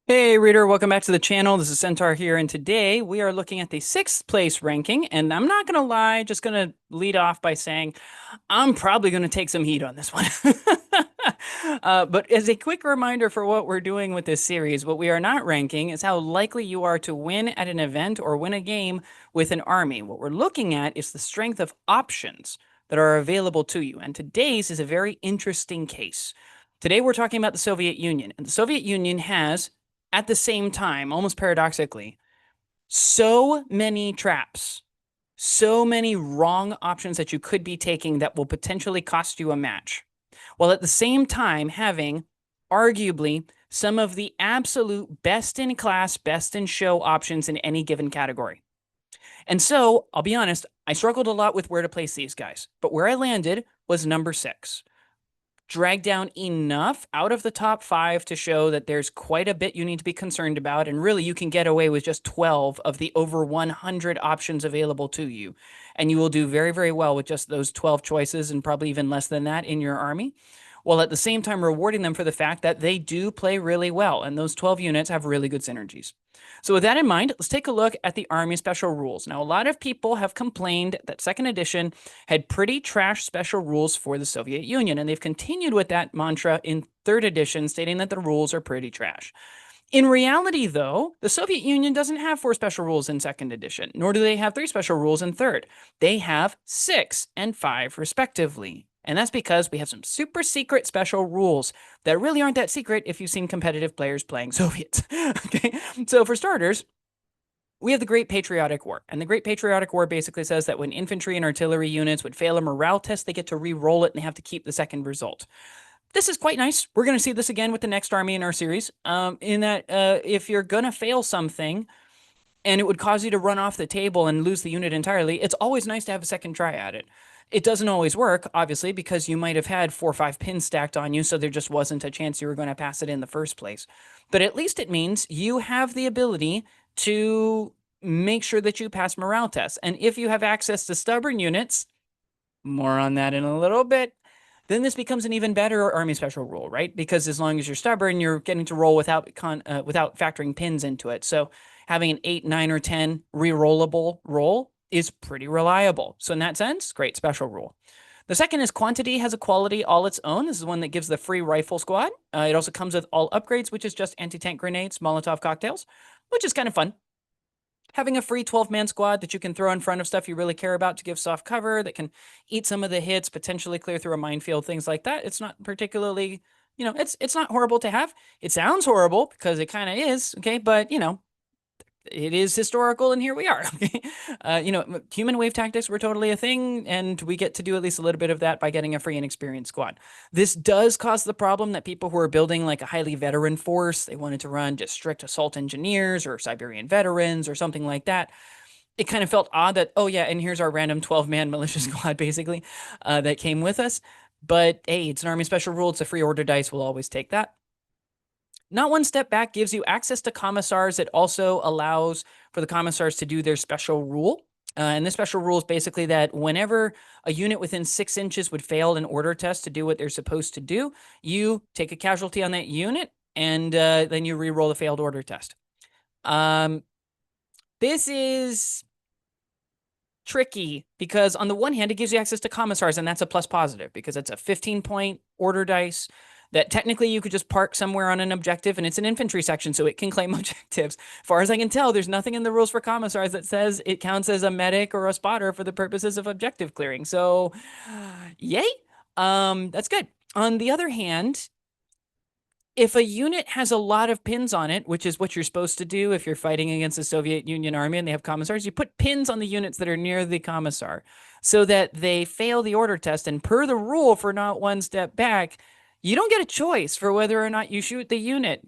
Hey reader, welcome back to the channel. This is Centaur here, and today we are looking at the sixth place ranking. And I'm not gonna lie, just gonna lead off by saying I'm probably gonna take some heat on this one. But as a quick reminder for what we're doing with this series, what we are not ranking is how likely you are to win at an event or win a game with an army. What we're looking at is the strength of options that are available to you. And today's is a very interesting case. Today we're talking about the Soviet Union, and the Soviet Union has at the same time, almost paradoxically, so many traps, so many wrong options that you could be taking that will potentially cost you a match, while at the same time having arguably some of the absolute best in class, best in show options in any given category. And so, I'll be honest, I struggled a lot with where to place these guys, but where I landed was number 6. Drag down enough out of the top 5 to show that there's quite a bit you need to be concerned about. And really, you can get away with just 12 of the over 100 options available to you. And you will do very, very well with just those 12 choices and probably even less than that in your army, while at the same time rewarding them for the fact that they do play really well. And those 12 units have really good synergies. So with that in mind, let's take a look at the Army Special Rules. Now, a lot of people have complained that second edition had pretty trash special rules for the Soviet Union, and they've continued with that mantra in third edition, stating that the rules are pretty trash. In reality, though, the Soviet Union doesn't have 4 special rules in second edition, nor do they have 3 special rules in third. They have 6 and 5, respectively. And that's because we have some super secret special rules that really aren't that secret if you've seen competitive players playing Soviets. Okay, so for starters, we have the Great Patriotic War. And the Great Patriotic War basically says that when infantry and artillery units would fail a morale test, they get to re-roll it and they have to keep the second result. This is quite nice. We're going to see this again with the next army in our series, in that if you're going to fail something and it would cause you to run off the table and lose the unit entirely, it's always nice to have a second try at it. It doesn't always work, obviously, because you might have had 4 or 5 pins stacked on you, so there just wasn't a chance you were going to pass it in the first place. But at least it means you have the ability to make sure that you pass morale tests. And if you have access to stubborn units, more on that in a little bit, then this becomes an even better army special rule, right? Because as long as you're stubborn, you're getting to roll without factoring pins into it. So having an 8, 9, or 10 re-rollable roll is pretty reliable. So in that sense, great special rule. The second is quantity has a quality all its own. This is one that gives the free rifle squad. It also comes with all upgrades, which is just anti-tank grenades, Molotov cocktails, which is kind of fun. Having a free 12-man squad that you can throw in front of stuff you really care about to give soft cover, that can eat some of the hits, potentially clear through a minefield, things like that. It's not particularly, it's not horrible to have. It sounds horrible because it kind of is, okay? But, it is historical, and here we are. Human wave tactics were totally a thing, and we get to do at least a little bit of that by getting a free and experienced squad. This does cause the problem that people who are building like a highly veteran force, they wanted to run just strict assault engineers or Siberian veterans or something like that. It kind of felt odd that, oh yeah, and here's our random 12-man militia squad, basically, that came with us. But hey, it's an army special rule. It's a free order dice. We'll always take that. Not One Step Back gives you access to commissars. It also allows for the commissars to do their special rule. And this special rule is basically that whenever a unit within 6 inches would fail an order test to do what they're supposed to do, you take a casualty on that unit, and then you re-roll the failed order test. This is tricky because on the one hand, it gives you access to commissars, and that's a plus positive because it's a 15-point order dice that technically you could just park somewhere on an objective, and it's an infantry section, so it can claim objectives. As far as I can tell, there's nothing in the rules for commissars that says it counts as a medic or a spotter for the purposes of objective clearing. So, yay. That's good. On the other hand, if a unit has a lot of pins on it, which is what you're supposed to do if you're fighting against the Soviet Union army and they have commissars, you put pins on the units that are near the commissar so that they fail the order test. And per the rule for Not One Step Back, you don't get a choice for whether or not you shoot the unit.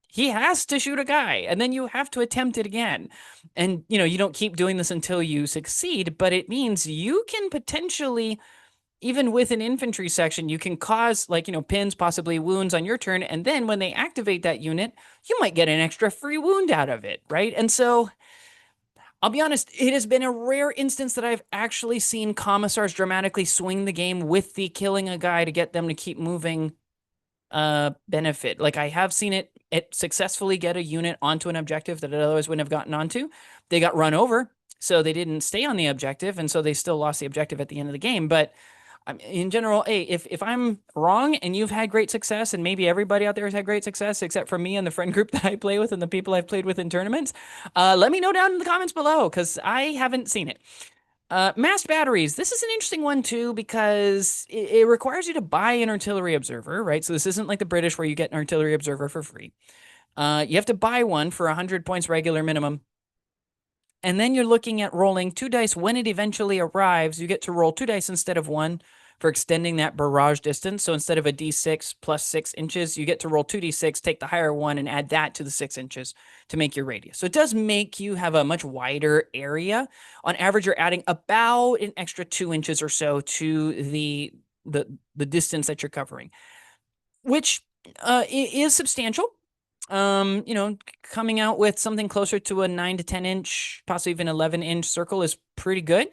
He has to shoot a guy, and then you have to attempt it again. And, you don't keep doing this until you succeed, but it means you can potentially, even with an infantry section, you can cause pins, possibly wounds on your turn. And then when they activate that unit, you might get an extra free wound out of it, right? And so I'll be honest, it has been a rare instance that I've actually seen commissars dramatically swing the game with the killing a guy to get them to keep moving benefit. Like I have seen it successfully get a unit onto an objective that it otherwise wouldn't have gotten onto. They got run over, so they didn't stay on the objective, and so they still lost the objective at the end of the game. But in general, hey, if I'm wrong and you've had great success, and maybe everybody out there has had great success except for me and the friend group that I play with and the people I've played with in tournaments, let me know down in the comments below because I haven't seen it. Massed batteries. This is an interesting one too because it requires you to buy an artillery observer, right? So this isn't like the British where you get an artillery observer for free. You have to buy one for 100 points regular minimum. And then you're looking at rolling 2 dice when it eventually arrives. You get to roll 2 dice instead of 1 for extending that barrage distance. So instead of a d6 plus 6 inches, you get to roll 2d6, take the higher one, and add that to the 6 inches to make your radius. So it does make you have a much wider area. On average, you're adding about an extra 2 inches or so to the distance that you're covering, which is substantial. Coming out with something closer to a 9 to 10 inch, possibly even 11-inch circle is pretty good.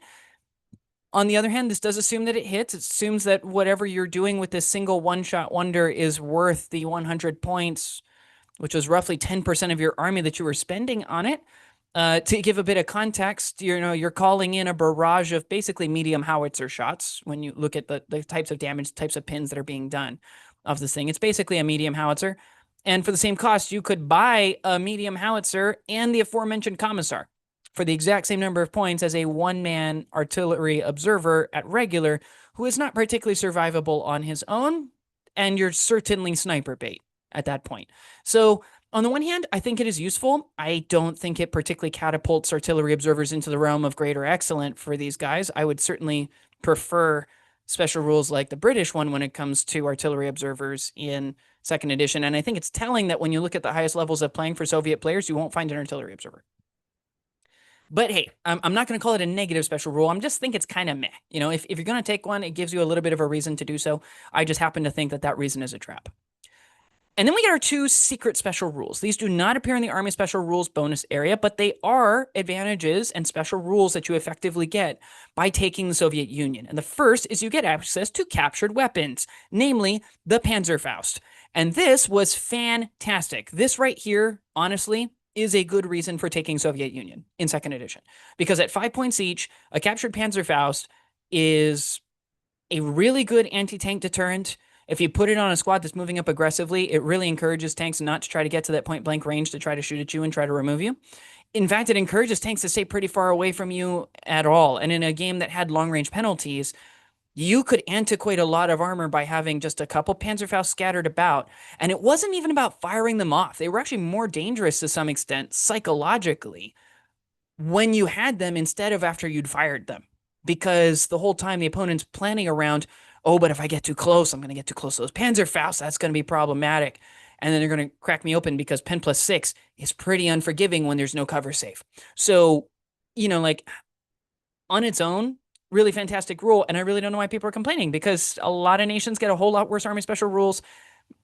On the other hand, this does assume that it hits. It assumes that whatever you're doing with this single one-shot wonder is worth the 100 points, which was roughly 10% of your army that you were spending on it. To give a bit of context, you're calling in a barrage of basically medium howitzer shots when you look at the types of damage, types of pins that are being done of this thing. It's basically a medium howitzer. And for the same cost, you could buy a medium howitzer and the aforementioned commissar for the exact same number of points as a one-man artillery observer at regular, who is not particularly survivable on his own, and you're certainly sniper bait at that point. So on the one hand, I think it is useful. I don't think it particularly catapults artillery observers into the realm of great or excellent for these guys. I would certainly prefer special rules like the British one when it comes to artillery observers in second edition. And I think it's telling that when you look at the highest levels of playing for Soviet players, you won't find an artillery observer. But hey, I'm not going to call it a negative special rule. I'm just think it's kind of meh. If you're going to take one, it gives you a little bit of a reason to do so. I just happen to think that reason is a trap. And then we get our 2 secret special rules. These do not appear in the Army Special Rules bonus area, but they are advantages and special rules that you effectively get by taking the Soviet Union. And the first is you get access to captured weapons, namely the Panzerfaust. And this was fantastic. This right here, honestly, is a good reason for taking Soviet Union in second edition. Because at 5 points each, a captured Panzerfaust is a really good anti-tank deterrent. If you put it on a squad that's moving up aggressively, it really encourages tanks not to try to get to that point-blank range to try to shoot at you and try to remove you. In fact, it encourages tanks to stay pretty far away from you at all. And in a game that had long-range penalties, you could antiquate a lot of armor by having just a couple Panzerfaust scattered about. And it wasn't even about firing them off. They were actually more dangerous to some extent psychologically when you had them instead of after you'd fired them. Because the whole time the opponent's planning around, oh, but if I get too close, I'm going to get too close to those Panzerfaust. That's going to be problematic. And then they're going to crack me open because Pen plus 6 is pretty unforgiving when there's no cover safe. So, like on its own, really fantastic rule. And I really don't know why people are complaining because a lot of nations get a whole lot worse Army Special Rules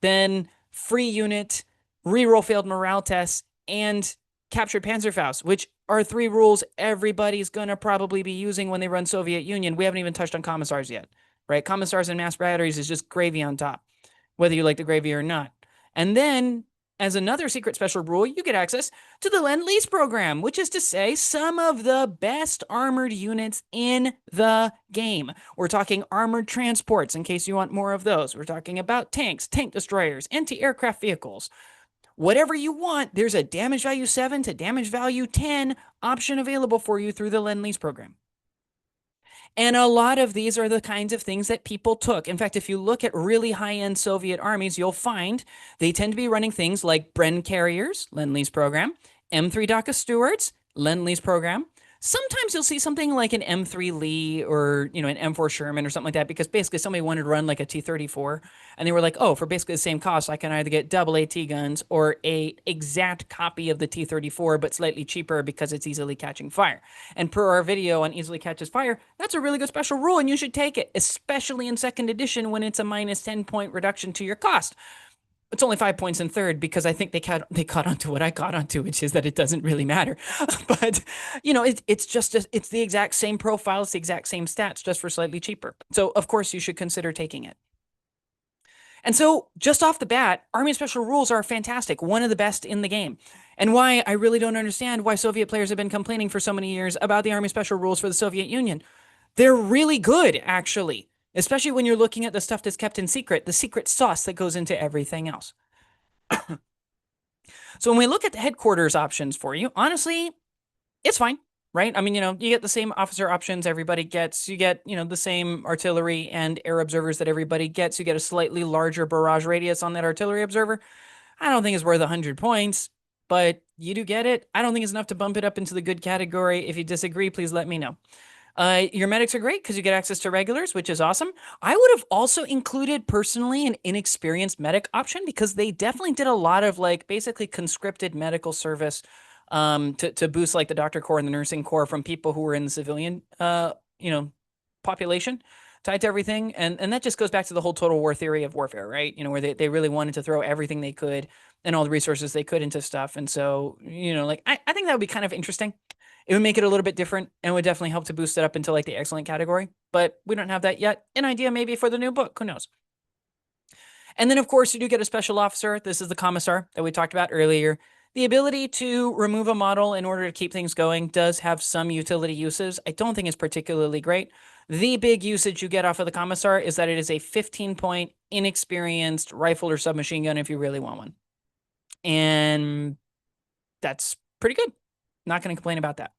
than free unit, reroll failed morale tests, and captured Panzerfaust, which are 3 rules everybody's going to probably be using when they run Soviet Union. We haven't even touched on commissars yet, right? Commissars and mass batteries is just gravy on top, whether you like the gravy or not. And then, as another secret special rule, you get access to the Lend-Lease program, which is to say some of the best armored units in the game. We're talking armored transports in case you want more of those. We're talking about tanks, tank destroyers, anti-aircraft vehicles. Whatever you want, there's a damage value 7 to damage value 10 option available for you through the Lend-Lease program. And a lot of these are the kinds of things that people took. In fact, if you look at really high-end Soviet armies, you'll find they tend to be running things like Bren carriers, Lend-Lease program, M3 Daka Stewards, Lend-Lease program. Sometimes you'll see something like an M3 Lee or, an M4 Sherman or something like that because basically somebody wanted to run like a T-34 and they were like, oh, for basically the same cost, I can either get double AT guns or a exact copy of the T-34 but slightly cheaper because it's easily catching fire. And per our video on easily catches fire, that's a really good special rule and you should take it, especially in second edition when it's a minus 10-point reduction to your cost. It's only 5 points in third because I think they caught onto what I caught onto, which is that it doesn't really matter. But, it's the exact same profile, it's the exact same stats, just for slightly cheaper. So, of course, you should consider taking it. And so, just off the bat, Army Special Rules are fantastic, one of the best in the game. And why I really don't understand why Soviet players have been complaining for so many years about the Army Special Rules for the Soviet Union. They're really good, actually, especially when you're looking at the stuff that's kept in secret, the secret sauce that goes into everything else. So, when we look at the headquarters options for you, honestly, it's fine, right? I mean, you get the same officer options everybody gets. You get, the same artillery and air observers that everybody gets. You get a slightly larger barrage radius on that artillery observer. I don't think it's worth 100 points, but you do get it. I don't think it's enough to bump it up into the good category. If you disagree, please let me know. Your medics are great because you get access to regulars, which is awesome. I would have also included personally an inexperienced medic option because they definitely did a lot of like basically conscripted medical service to boost like the doctor corps and the nursing corps from people who were in the civilian population tied to everything. And that just goes back to the whole total war theory of warfare, right? Where they really wanted to throw everything they could and all the resources they could into stuff. And so, like I think that would be kind of interesting. It would make it a little bit different and would definitely help to boost it up into like the excellent category. But we don't have that yet. An idea maybe for the new book. Who knows? And then, of course, you do get a special officer. This is the commissar that we talked about earlier. The ability to remove a model in order to keep things going does have some utility uses. I don't think it's particularly great. The big usage you get off of the commissar is that it is a 15-point inexperienced rifle or submachine gun if you really want one. And that's pretty good. Not going to complain about that.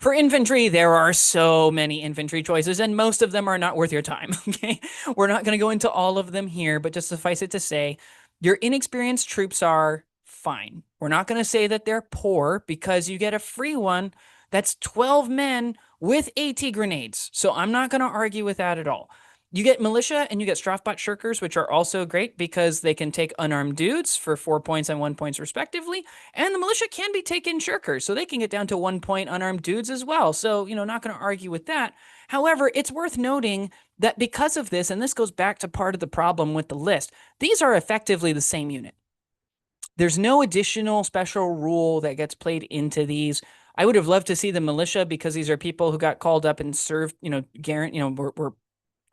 For infantry, there are so many infantry choices, and most of them are not worth your time, okay? We're not going to go into all of them here, but just suffice it to say, your inexperienced troops are fine. We're not going to say that they're poor because you get a free one that's 12 men with AT grenades. So I'm not going to argue with that at all. You get militia and you get Strafbot shirkers, which are also great because they can take unarmed dudes for 4 points and 1 point respectively. And the militia can be taken shirkers, so they can get down to 1 point unarmed dudes as well. So, not going to argue with that. However, it's worth noting that because of this, and this goes back to part of the problem with the list, these are effectively the same unit. There's no additional special rule that gets played into these. I would have loved to see the militia because these are people who got called up and served, were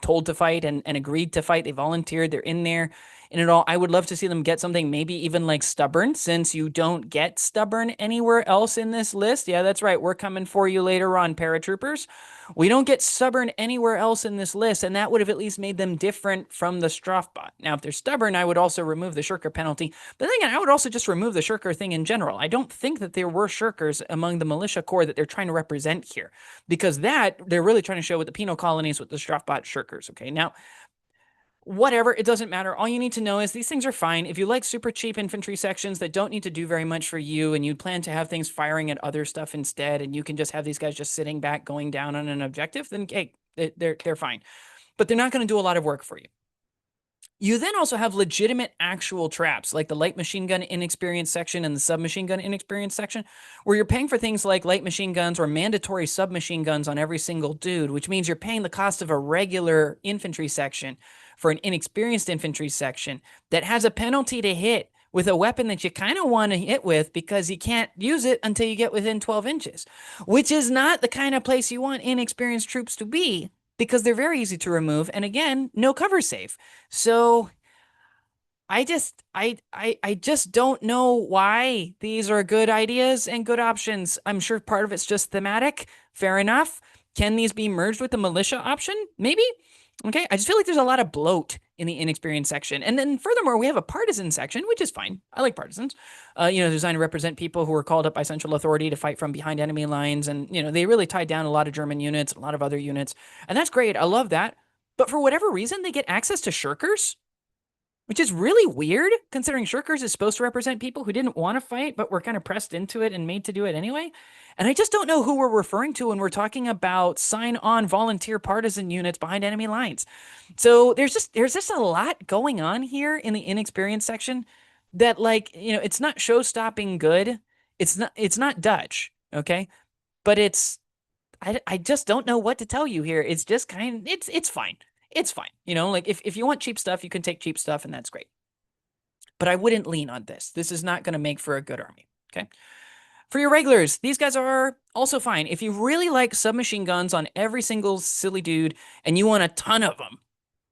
told to fight and agreed to fight. They volunteered. They're in there. And it all, I would love to see them get something maybe even like stubborn, since you don't get stubborn anywhere else in this list. Yeah, that's right. We're coming for you later on, paratroopers. We don't get stubborn anywhere else in this list, and that would have at least made them different from the Strafbot. Now, if they're stubborn, I would also remove the shirker penalty. But then again, I would also just remove the shirker thing in general. I don't think that there were shirkers among the militia corps that they're trying to represent here, because that they're really trying to show with the penal colonies with the Strafbot shirkers. Okay, now whatever, it doesn't matter. All you need to know is these things are fine. If you like super cheap infantry sections that don't need to do very much for you, and you plan to have things firing at other stuff instead, and you can just have these guys just sitting back going down on an objective, then hey, they're fine. But they're not going to do a lot of work for you. You then also have legitimate actual traps, like the light machine gun inexperienced section and the submachine gun inexperienced section, where you're paying for things like light machine guns or mandatory submachine guns on every single dude, which means you're paying the cost of a regular infantry section for an inexperienced infantry section that has a penalty to hit with a weapon that you kind of want to hit with because you can't use it until you get within 12 inches, which is not the kind of place you want inexperienced troops to be, because they're very easy to remove. And again, no cover save. So I just don't know why these are good ideas and good options. I'm sure part of it's just thematic. Fair enough. Can these be merged with the militia option? Maybe. Okay. I just feel like there's a lot of bloat in the inexperienced section. And then furthermore, we have a partisan section, which is fine. I like partisans, designed to represent people who are called up by central authority to fight from behind enemy lines. And, they really tied down a lot of German units, a lot of other units. And that's great. I love that. But for whatever reason, they get access to shirkers, which is really weird, considering shirkers is supposed to represent people who didn't want to fight, but were kind of pressed into it and made to do it anyway. And I just don't know who we're referring to when we're talking about sign-on volunteer partisan units behind enemy lines. So there's just a lot going on here in the inexperienced section that, like, it's not show-stopping good. It's not Dutch, okay? But I just don't know what to tell you here. It's just it's fine. It's fine. Like if you want cheap stuff, you can take cheap stuff, and that's great. But I wouldn't lean on this. This is not going to make for a good army, okay? For your regulars, these guys are also fine. If you really like submachine guns on every single silly dude and you want a ton of them,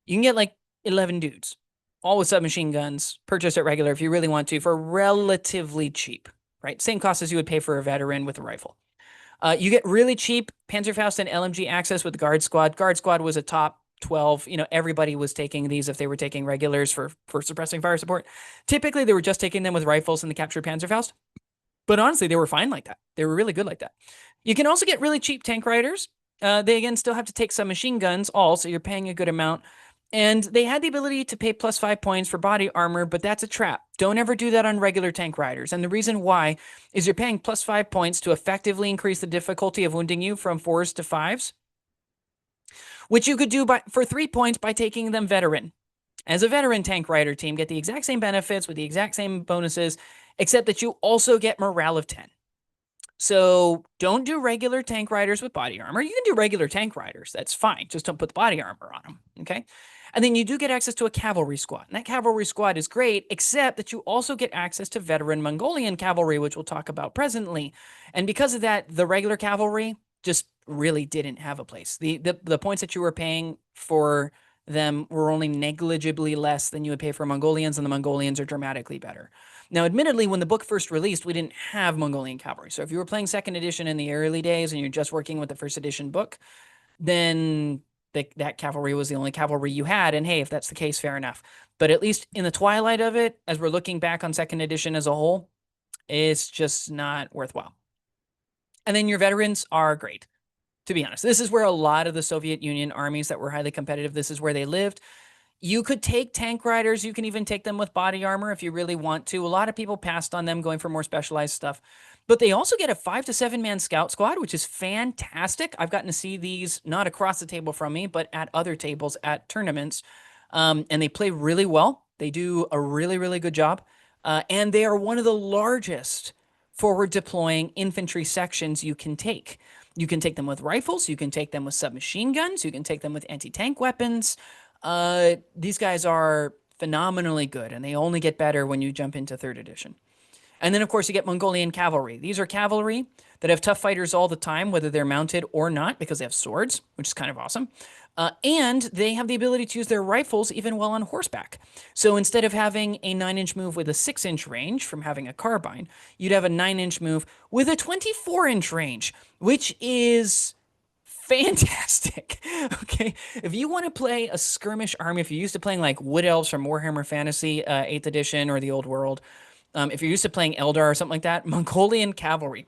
you can get like 11 dudes, all with submachine guns, purchased at regular if you really want to, for relatively cheap, right? Same cost as you would pay for a veteran with a rifle. You get really cheap Panzerfaust and LMG access with Guard Squad. Guard Squad was a top 12. Everybody was taking these if they were taking regulars for suppressing fire support. Typically, they were just taking them with rifles in the captured Panzerfaust. But honestly, they were fine like that. They were really good like that. You can also get really cheap tank riders. They, again, still have to take some machine guns, so you're paying a good amount. And they had the ability to pay +5 points for body armor, but that's a trap. Don't ever do that on regular tank riders. And the reason why is you're paying +5 points to effectively increase the difficulty of wounding you from 4s to 5s, which you could do for 3 points by taking them veteran. As a veteran tank rider team, get the exact same benefits with the exact same bonuses, except that you also get morale of 10. So don't do regular tank riders with body armor. You can do regular tank riders. That's fine. Just don't put the body armor on them. Okay. And then you do get access to a cavalry squad. And that cavalry squad is great, except that you also get access to veteran Mongolian cavalry, which we'll talk about presently. And because of that, the regular cavalry just really didn't have a place. The points that you were paying for them were only negligibly less than you would pay for Mongolians, and the Mongolians are dramatically better. Now, admittedly, when the book first released, we didn't have Mongolian cavalry. So if you were playing second edition in the early days and you're just working with the first edition book, then that cavalry was the only cavalry you had. And hey, if that's the case, fair enough. But at least in the twilight of it, as we're looking back on second edition as a whole, it's just not worthwhile. And then your veterans are great, to be honest. This is where a lot of the Soviet Union armies that were highly competitive, this is where they lived. You could take tank riders. You can even take them with body armor if you really want to. A lot of people passed on them going for more specialized stuff. But they also get a 5 to 7 man scout squad, which is fantastic. I've gotten to see these not across the table from me, but at other tables at tournaments. And they play really well. They do a really, really good job. And they are one of the largest forward deploying infantry sections you can take. You can take them with rifles. You can take them with submachine guns. You can take them with anti-tank weapons. These guys are phenomenally good, and they only get better when you jump into third edition. And then, of course, you get Mongolian cavalry. These are cavalry that have tough fighters all the time, whether they're mounted or not, because they have swords, which is kind of awesome. And they have the ability to use their rifles even while on horseback. So instead of having a 9-inch move with a 6-inch range from having a carbine, you'd have a 9-inch move with a 24-inch range, which is fantastic. Okay, if you want to play a skirmish army, if you're used to playing like Wood Elves from Warhammer Fantasy 8th edition or the Old World, if you're used to playing Eldar or something like that, Mongolian cavalry,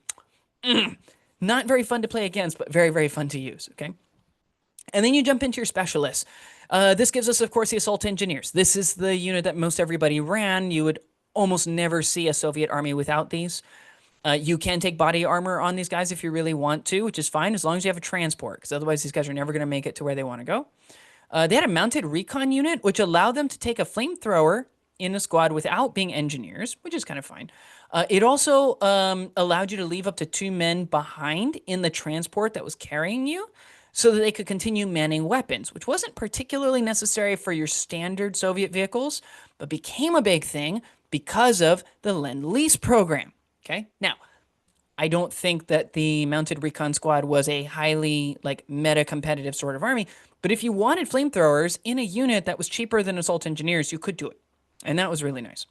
not very fun to play against, but very, very fun to use. Okay, and then you jump into your specialists. This gives us, of course, the assault engineers. This is the unit that most everybody ran. You would almost never see a Soviet army without these. You can take body armor on these guys if you really want to, which is fine as long as you have a transport, because otherwise these guys are never going to make it to where they want to go. They had a mounted recon unit, which allowed them to take a flamethrower in a squad without being engineers, which is kind of fine. It also allowed you to leave up to 2 men behind in the transport that was carrying you so that they could continue manning weapons, which wasn't particularly necessary for your standard Soviet vehicles, but became a big thing because of the Lend-Lease program. Okay, now, I don't think that the Mounted Recon Squad was a highly, meta-competitive sort of army, but if you wanted flamethrowers in a unit that was cheaper than Assault Engineers, you could do it, and that was really nice.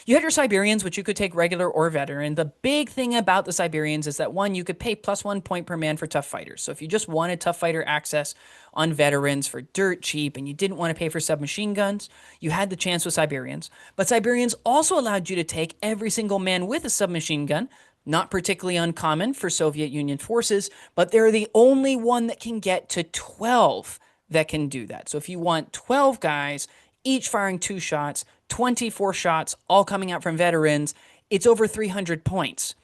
You had your Siberians, which you could take regular or veteran. The big thing about the Siberians is that, one, you could pay +1 point per man for tough fighters. So if you just wanted tough fighter access on veterans for dirt cheap and you didn't want to pay for submachine guns, you had the chance with Siberians. But Siberians also allowed you to take every single man with a submachine gun, not particularly uncommon for Soviet Union forces, but they're the only one that can get to 12 that can do that. So if you want 12 guys, each firing 2 shots, 24 shots, all coming out from veterans, it's over 300 points.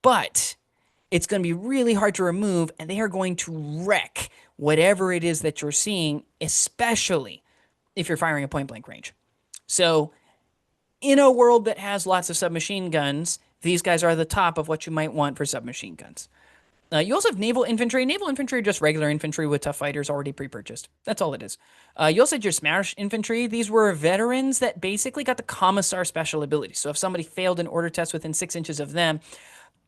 But it's going to be really hard to remove, and they are going to wreck whatever it is that you're seeing, especially if you're firing a point-blank range. So in a world that has lots of submachine guns, these guys are the top of what you might want for submachine guns. You also have naval infantry. Naval infantry are just regular infantry with tough fighters already pre-purchased. That's all it is. You also had your smash infantry. These were veterans that basically got the commissar special ability. So if somebody failed an order test within 6 inches of them,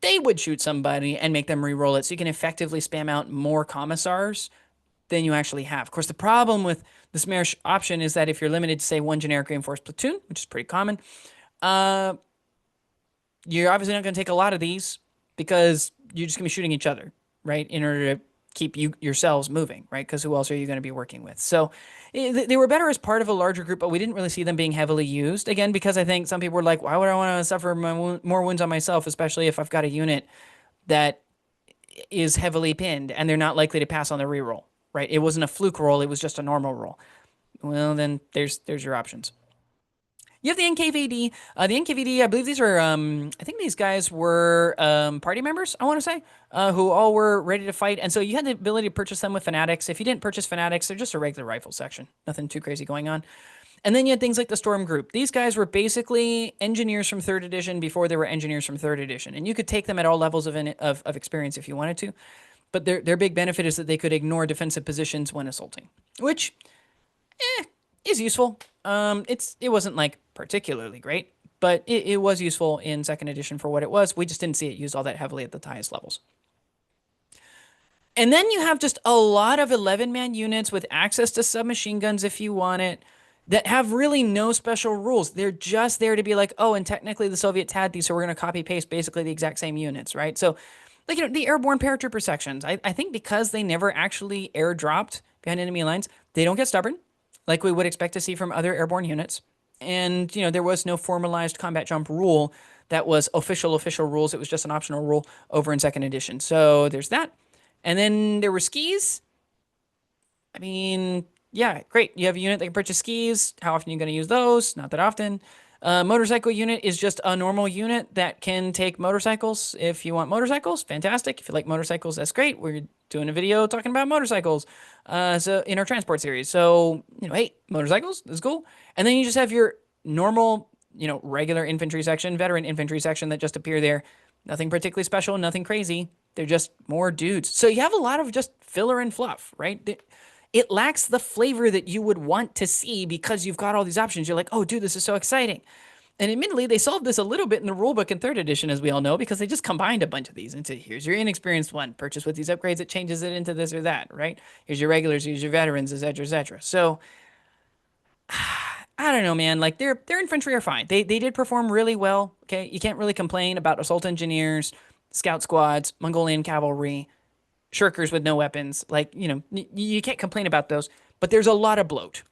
they would shoot somebody and make them re-roll it. So you can effectively spam out more commissars than you actually have. Of course, the problem with the smash option is that if you're limited to, say, one generic reinforced platoon, which is pretty common, uh, you're obviously not going to take a lot of these because you're just going to be shooting each other, right? In order to keep yourselves moving, right? Because who else are you going to be working with? So they were better as part of a larger group, but we didn't really see them being heavily used. Again, because I think some people were like, why would I want to suffer more wounds on myself, especially if I've got a unit that is heavily pinned and they're not likely to pass on the reroll, right? It wasn't a fluke roll, it was just a normal roll. Well, then there's your options. You have the NKVD. The NKVD, I believe these are, I think these guys were party members, I want to say, who all were ready to fight. And so you had the ability to purchase them with Fanatics. If you didn't purchase Fanatics, they're just a regular rifle section. Nothing too crazy going on. And then you had things like the Storm Group. These guys were basically engineers from 3rd edition before they were engineers from 3rd edition. And you could take them at all levels of experience if you wanted to. But their big benefit is that they could ignore defensive positions when assaulting, which is useful. It wasn't like particularly great, but it was useful in 2nd edition for what it was. We just didn't see it used all that heavily at the highest levels. And then you have just a lot of 11-man units with access to submachine guns if you want it, that have really no special rules. They're just there to be like, oh, and technically the Soviets had these, so we're going to copy paste basically the exact same units, right? So, like, the airborne paratrooper sections, I think because they never actually airdropped behind enemy lines, they don't get stubborn, like we would expect to see from other airborne units. And, there was no formalized combat jump rule that was official rules. It was just an optional rule over in 2nd edition. So there's that. And then there were skis. I mean, yeah, great. You have a unit that can purchase skis. How often are you going to use those? Not that often. Motorcycle unit is just a normal unit that can take motorcycles. If you want motorcycles, fantastic. If you like motorcycles, that's great. We're doing a video talking about motorcycles so in our transport series. So, hey, motorcycles, that's cool. And then you just have your normal, regular infantry section, veteran infantry section that just appear there. Nothing particularly special, nothing crazy. They're just more dudes. So you have a lot of just filler and fluff, right? It lacks the flavor that you would want to see because you've got all these options. You're like, oh, dude, this is so exciting. And admittedly, they solved this a little bit in the rulebook in 3rd edition, as we all know, because they just combined a bunch of these into here's your inexperienced one. Purchase with these upgrades, it changes it into this or that, right? Here's your regulars, here's your veterans, etc., etc. So, I don't know, man. Like, their infantry are fine. They did perform really well, okay? You can't really complain about assault engineers, scout squads, Mongolian cavalry, shirkers with no weapons. Like, you can't complain about those, but there's a lot of bloat.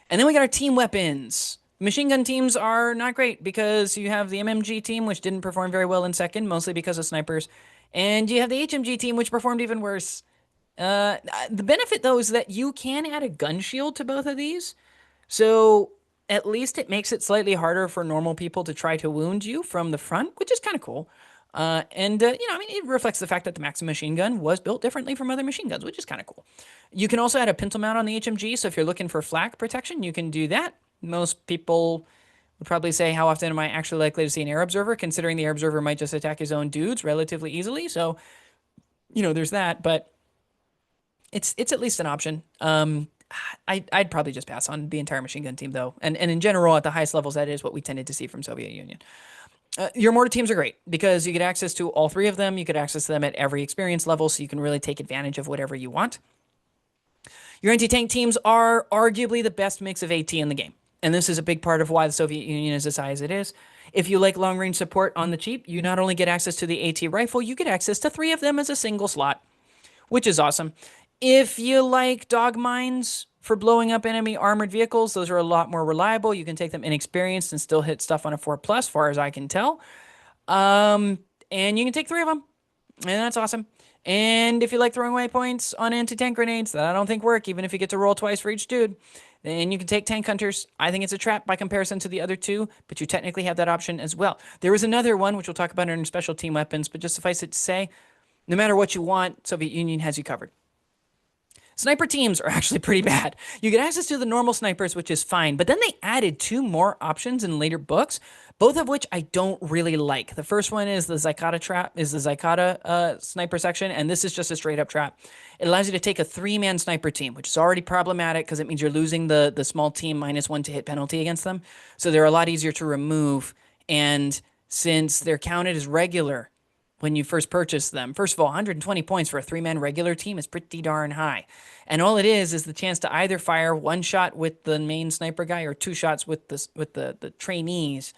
And then we got our team weapons. Machine gun teams are not great because you have the MMG team, which didn't perform very well in 2nd, mostly because of snipers. And you have the HMG team, which performed even worse. The benefit, though, is that you can add a gun shield to both of these. So at least it makes it slightly harder for normal people to try to wound you from the front, which is kind of cool. It reflects the fact that the Maxim machine gun was built differently from other machine guns, which is kind of cool. You can also add a pintle mount on the HMG, so if you're looking for flak protection, you can do that. Most people would probably say, how often am I actually likely to see an air observer, considering the air observer might just attack his own dudes relatively easily. So, there's that, but it's at least an option. I'd probably just pass on the entire machine gun team, though. And in general, at the highest levels, that is what we tended to see from Soviet Union. Your mortar teams are great because you get access to all 3 of them. You get access to them at every experience level, so you can really take advantage of whatever you want. Your anti-tank teams are arguably the best mix of AT in the game. And this is a big part of why the Soviet Union is as high as it is. If you like long-range support on the cheap, you not only get access to the AT rifle, you get access to 3 of them as a single slot, which is awesome. If you like dog mines for blowing up enemy armored vehicles, those are a lot more reliable. You can take them inexperienced and still hit stuff on a 4+, as far as I can tell. And you can take 3 of them, and that's awesome. And if you like throwing away points on anti-tank grenades, that I don't think work, even if you get to roll twice for each dude, then you can take tank hunters. I think it's a trap by comparison to the other 2, but you technically have that option as well. There is another one, which we'll talk about in special team weapons, but just suffice it to say, no matter what you want, Soviet Union has you covered. Sniper teams are actually pretty bad. You get access to the normal snipers, which is fine, but then they added 2 more options in later books, both of which I don't really like. The first one is the Zykata trap, sniper section, and this is just a straight up trap. It allows you to take a 3-man sniper team, which is already problematic because it means you're losing the small team -1 to hit penalty against them. So they're a lot easier to remove, and since they're counted as regular, when you first purchase them. First of all, 120 points for a 3-man regular team is pretty darn high. And all it is the chance to either fire one shot with the main sniper guy or two shots with the trainees.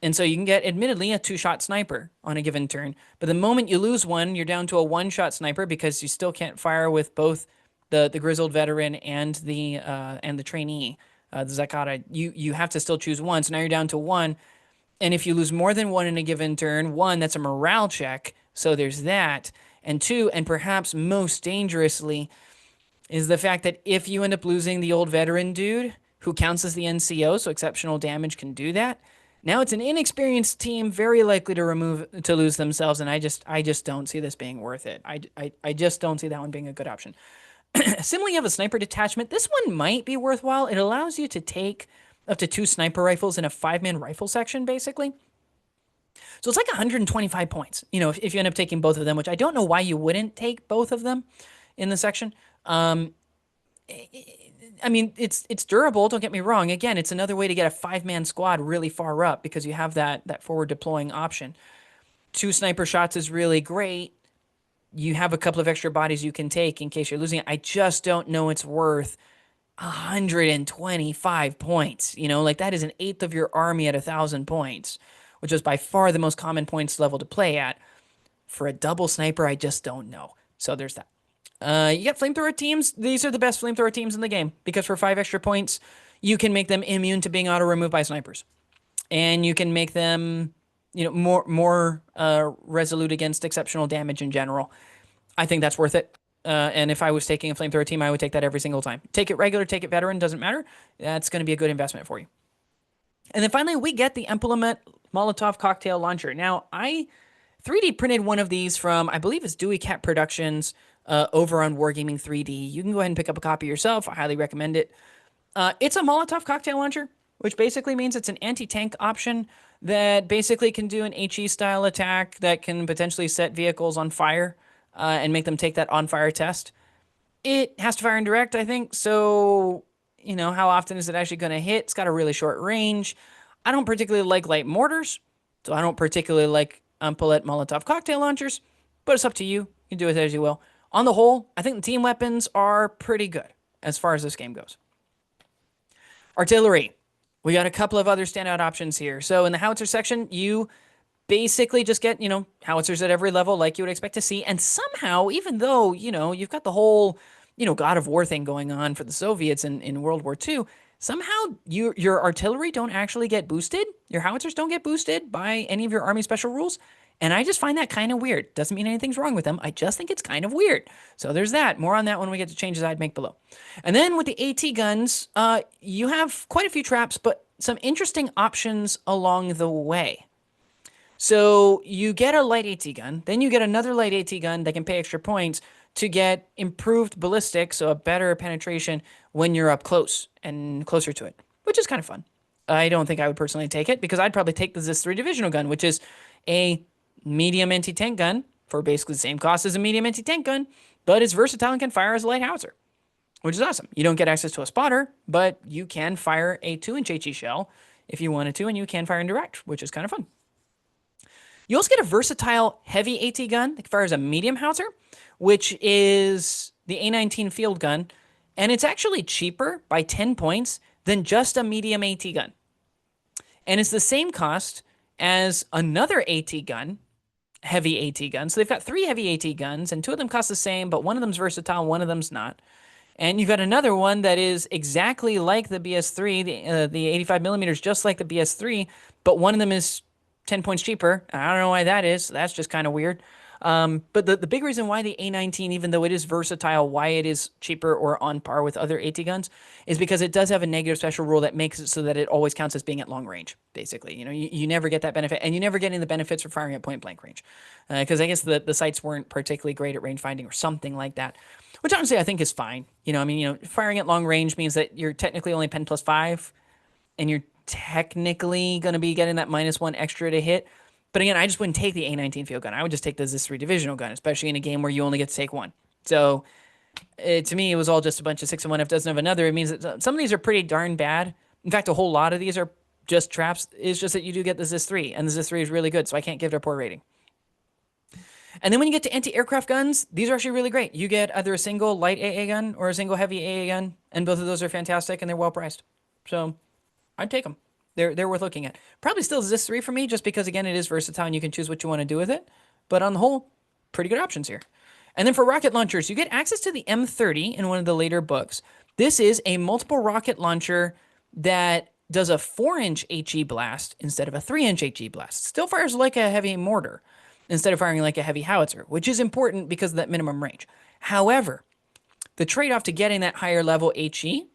And so you can get, admittedly, a two-shot sniper on a given turn. But the moment you lose one, you're down to a one-shot sniper because you still can't fire with both the grizzled veteran and the trainee, the Zakata. You have to still choose one. So now you're down to one. And if you lose more than one in a given turn, one, that's a morale check. So there's that. And two, and perhaps most dangerously, is the fact that if you end up losing the old veteran dude who counts as the NCO, so exceptional damage can do that. Now it's an inexperienced team, very likely to lose themselves, and I just don't see this being worth it. I just don't see that one being a good option. Similarly, you have a sniper detachment. This one might be worthwhile. It allows you to take up to 2 sniper rifles in a 5-man rifle section, basically. So it's like 125 points, if you end up taking both of them, which I don't know why you wouldn't take both of them in the section. I mean, it's durable, don't get me wrong. Again, it's another way to get a 5-man squad really far up because you have that forward deploying option. 2 sniper shots is really great. You have a couple of extra bodies you can take in case you're losing it. I just don't know it's worth 125 points. Like that is an eighth of your army at 1,000 points, which is by far the most common points level to play at. For a double sniper, I just don't know. So there's that. You got flamethrower teams. These are the best flamethrower teams in the game because for 5 extra points, you can make them immune to being auto-removed by snipers. And you can make them, more resolute against exceptional damage in general. I think that's worth it. And if I was taking a flamethrower team, I would take that every single time. Take it regular, take it veteran, doesn't matter. That's going to be a good investment for you. And then finally, we get the Implement Molotov Cocktail Launcher. Now, I 3D printed one of these from, I believe it's Dewey Cat Productions, over on Wargaming 3D. You can go ahead and pick up a copy yourself. I highly recommend it. It's a Molotov cocktail launcher, which basically means it's an anti-tank option that basically can do an HE style attack that can potentially set vehicles on fire and make them take that on fire test. It has to fire indirect, I think. So, how often is it actually going to hit? It's got a really short range. I don't particularly like light mortars, so I don't particularly like Implement Molotov cocktail launchers, but it's up to you. You can do it as you will. On the whole, I think the team weapons are pretty good as far as this game goes. Artillery. We got a couple of other standout options here. So in the howitzer section, you basically just get, howitzers at every level like you would expect to see. And somehow, even though, you've got the whole, God of War thing going on for the Soviets in World War II, somehow your artillery don't actually get boosted. Your howitzers don't get boosted by any of your Army special rules. And I just find that kind of weird. Doesn't mean anything's wrong with them. I just think it's kind of weird. So there's that. More on that when we get to changes I'd make below. And then with the AT guns, you have quite a few traps, but some interesting options along the way. So you get a light AT gun, then you get another light AT gun that can pay extra points to get improved ballistics, so a better penetration when you're up close and closer to it, which is kind of fun. I don't think I would personally take it because I'd probably take the ZIS-3 divisional gun, which is a medium anti-tank gun for basically the same cost as a medium anti-tank gun, but it's versatile and can fire as a light howitzer, which is awesome. You don't get access to a spotter, but you can fire a 2-inch HE shell if you wanted to, and you can fire indirect, which is kind of fun. You also get a versatile heavy AT gun that fires a medium howitzer, which is the A19 field gun, and it's actually cheaper by 10 points than just a medium AT gun. And it's the same cost as another AT gun, heavy AT gun. So they've got 3 heavy AT guns, and 2 of them cost the same, but one of them's versatile, one of them's not. And you've got another one that is exactly like the BS3, the 85 millimeters, just like the BS3, but one of them is 10 points cheaper. I don't know why that is. That's just kind of weird. But the big reason why the A19, even though it is versatile, why it is cheaper or on par with other AT guns is because it does have a negative special rule that makes it so that it always counts as being at long range, basically. You never get that benefit, and you never get any of the benefits for firing at point blank range. Because I guess the sights weren't particularly great at range finding or something like that, which honestly I think is fine. Firing at long range means that you're technically only pen +5, and you're technically going to be getting that -1 extra to hit. But again, I just wouldn't take the A19 field gun. I would just take the ZIS-3 divisional gun, especially in a game where you only get to take one. So to me, it was all just a bunch of 6 and 1 F doesn't have another. It means that some of these are pretty darn bad. In fact, a whole lot of these are just traps. It's just that you do get the ZIS-3, and the ZIS-3 is really good, so I can't give it a poor rating. And then when you get to anti-aircraft guns, these are actually really great. You get either a single light AA gun or a single heavy AA gun, and both of those are fantastic and they're well priced. So I'd take them. They're worth looking at. Probably still Zis 3 for me, just because again it is versatile and you can choose what you want to do with it. But on the whole, pretty good options here. And then for rocket launchers, you get access to the M30 in one of the later books. This is a multiple rocket launcher that does a 4-inch HE blast instead of a 3-inch HE blast. Still fires like a heavy mortar instead of firing like a heavy howitzer, which is important because of that minimum range. However, the trade-off to getting that higher level HE,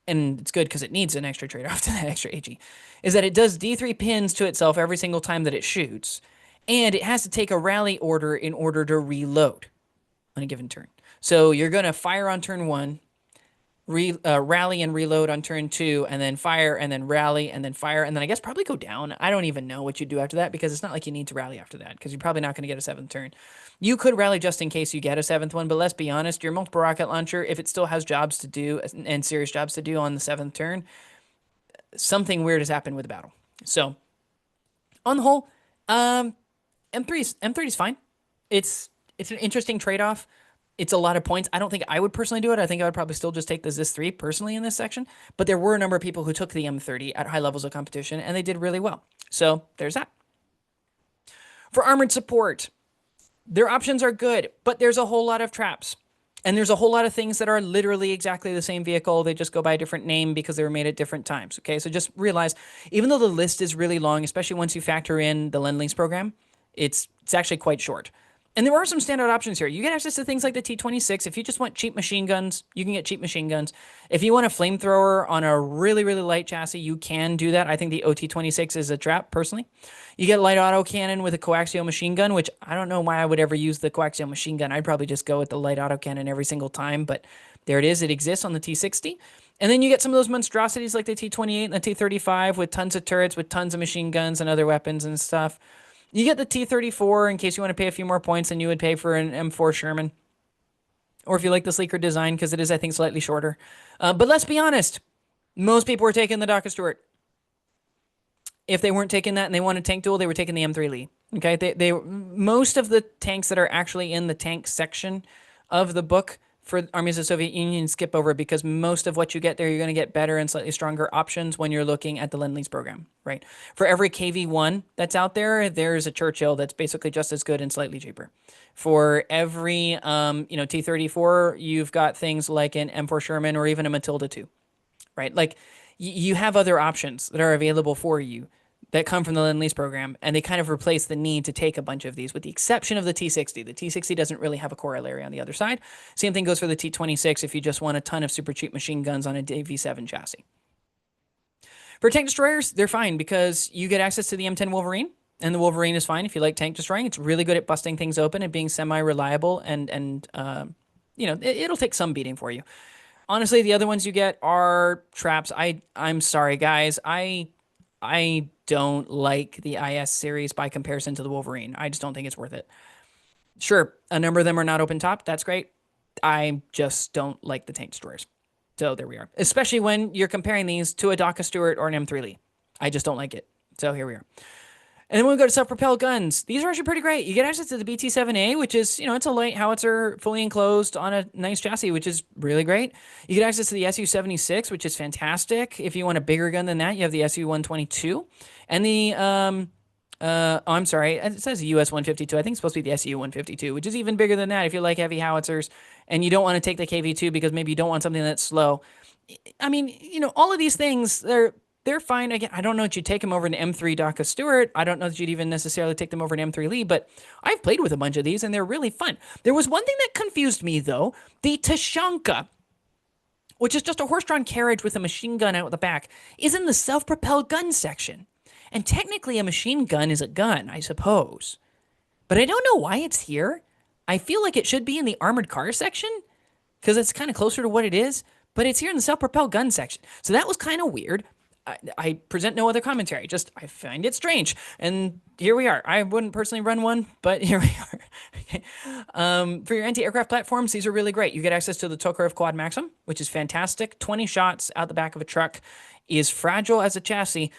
and it's good because it needs an extra trade-off to that extra HE, is that it does D3 pins to itself every single time that it shoots, and it has to take a rally order in order to reload on a given turn. So you're going to fire on turn 1, rally and reload on turn 2, and then fire, and then rally, and then fire, and then I guess probably go down. I don't even know what you do after that, because it's not like you need to rally after that, because you're probably not going to get a 7th turn. You could rally just in case you get a 7th one, but let's be honest, your multiple rocket launcher, if it still has jobs to do and serious jobs to do on the 7th turn, something weird has happened with the battle. So on the whole, M3 is fine. It's an interesting trade-off. It's a lot of points. I don't think I would personally do it. I think I would probably still just take the Zis 3 personally in this section. But there were a number of people who took the M30 at high levels of competition, and they did really well. So there's that. For armored support, their options are good, but there's a whole lot of traps. And there's a whole lot of things that are literally exactly the same vehicle. They just go by a different name because they were made at different times. Okay, so just realize, even though the list is really long, especially once you factor in the Lend-Lease program, it's actually quite short. And there are some standout options here. You get access to things like the T-26. If you just want cheap machine guns, you can get cheap machine guns. If you want a flamethrower on a really, really light chassis, you can do that. I think the OT-26 is a trap, personally. You get light auto cannon with a coaxial machine gun, which I don't know why I would ever use the coaxial machine gun. I'd probably just go with the light auto cannon every single time, but there it is. It exists on the T-60. And then you get some of those monstrosities like the T-28 and the T-35 with tons of turrets, with tons of machine guns and other weapons and stuff. You get the T-34 in case you want to pay a few more points than you would pay for an M4 Sherman. Or if you like the sleeker design, because it is, I think, slightly shorter. But let's be honest. Most people were taking the Daka Stewart. If they weren't taking that and they wanted tank duel, they were taking the M3 Lee. Okay, most of the tanks that are actually in the tank section of the book for Armies of the Soviet Union skip over, because most of what you get there, you're going to get better and slightly stronger options when you're looking at the Lend-Lease program, right? For every KV-1 that's out there, there's a Churchill that's basically just as good and slightly cheaper. For every, T-34, you've got things like an M4 Sherman or even a Matilda 2, right? Like, you have other options that are available for you that come from the Lend-Lease program, and they kind of replace the need to take a bunch of these, with the exception of the T-60. The T-60 doesn't really have a corollary on the other side. Same thing goes for the T-26 if you just want a ton of super cheap machine guns on a V7 chassis. For tank destroyers, they're fine because you get access to the M10 Wolverine, and the Wolverine is fine if you like tank destroying. It's really good at busting things open and being semi-reliable, and it'll take some beating for you. Honestly, the other ones you get are traps. I'm sorry, guys. I don't like the IS series by comparison to the Wolverine. I just don't think it's worth it. Sure, a number of them are not open top. That's great. I just don't like the tank destroyers. So there we are. Especially when you're comparing these to a Daka Stewart or an M3 Lee. I just don't like it. So here we are. And then when we go to self-propelled guns, these are actually pretty great. You get access to the BT-7A, which is, it's a light howitzer, fully enclosed on a nice chassis, which is really great. You get access to the Su-76, which is fantastic. If you want a bigger gun than that, you have the Su-122. And the, I'm sorry, it says US-152. I think it's supposed to be the Su-152, which is even bigger than that if you like heavy howitzers and you don't want to take the KV-2 because maybe you don't want something that's slow. I mean, all of these things, they're fine. Again, I don't know that you'd take them over an M3 Daka Stewart. I don't know that you'd even necessarily take them over an M3 Lee, but I've played with a bunch of these, and they're really fun. There was one thing that confused me, though. The Tashanka, which is just a horse-drawn carriage with a machine gun out the back, is in the self-propelled gun section. And technically, a machine gun is a gun, I suppose. But I don't know why it's here. I feel like it should be in the armored car section, because it's kind of closer to what it is, but it's here in the self-propelled gun section. So that was kind of weird. I present no other commentary. Just, I find it strange. And here we are. I wouldn't personally run one, but here we are. Okay. For your anti-aircraft platforms, these are really great. You get access to the Tokarev Quad Maxim, which is fantastic. 20 shots out the back of a truck, is fragile as a chassis,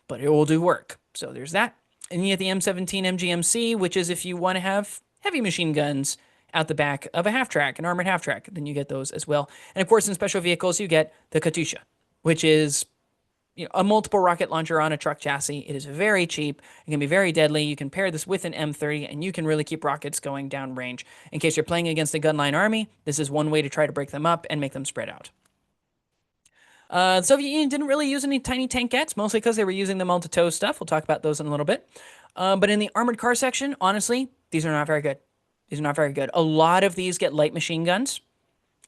but it will do work. So there's that. And you get the M17 MGMC, which is if you want to have heavy machine guns out the back of a half track, an armored half track. Then you get those as well. And of course, in special vehicles, you get the Katusha, which is a multiple rocket launcher on a truck chassis. It is very cheap. It can be very deadly. You can pair this with an M30, and you can really keep rockets going down range. In case you're playing against a gunline army, this is one way to try to break them up and make them spread out. The Soviet Union didn't really use any tiny tankettes, mostly because they were using them all to tow stuff. We'll talk about those in a little bit. But in the armored car section, honestly, these are not very good. These are not very good. A lot of these get light machine guns